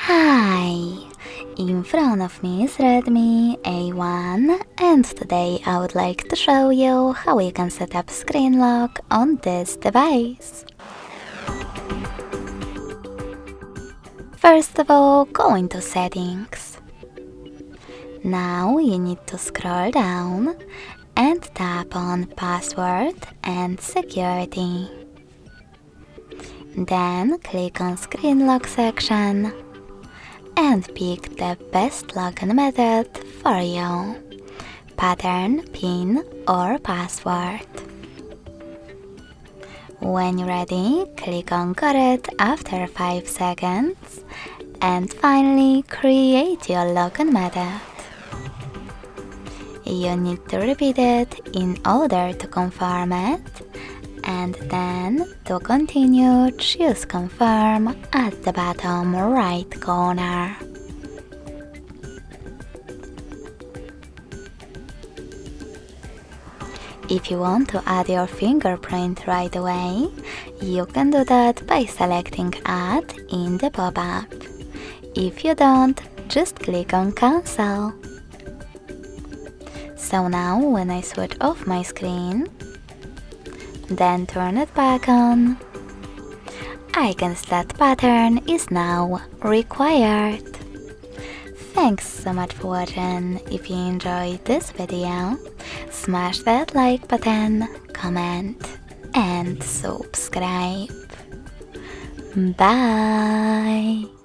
Hi! In front of me is Redmi A1 and today I would like to show you how you can set up screen lock on this device. First of all, go into settings. Now you need to scroll down and tap on password and security. Then click on screen lock section and pick the best login method for you, pattern, PIN or password. When you're ready, click on Got it after 5 seconds and finally create your login method. You need to repeat it in order to confirm it, and then to continue, choose confirm at the bottom right corner. If you want to add your fingerprint right away, you can do that by selecting Add in the pop-up. If you don't, just click on Cancel. So now when I switch off my screen, then turn it back on, I can see that pattern is now required. Thanks so much for watching. If you enjoyed this video, smash that like button, comment and subscribe. Bye!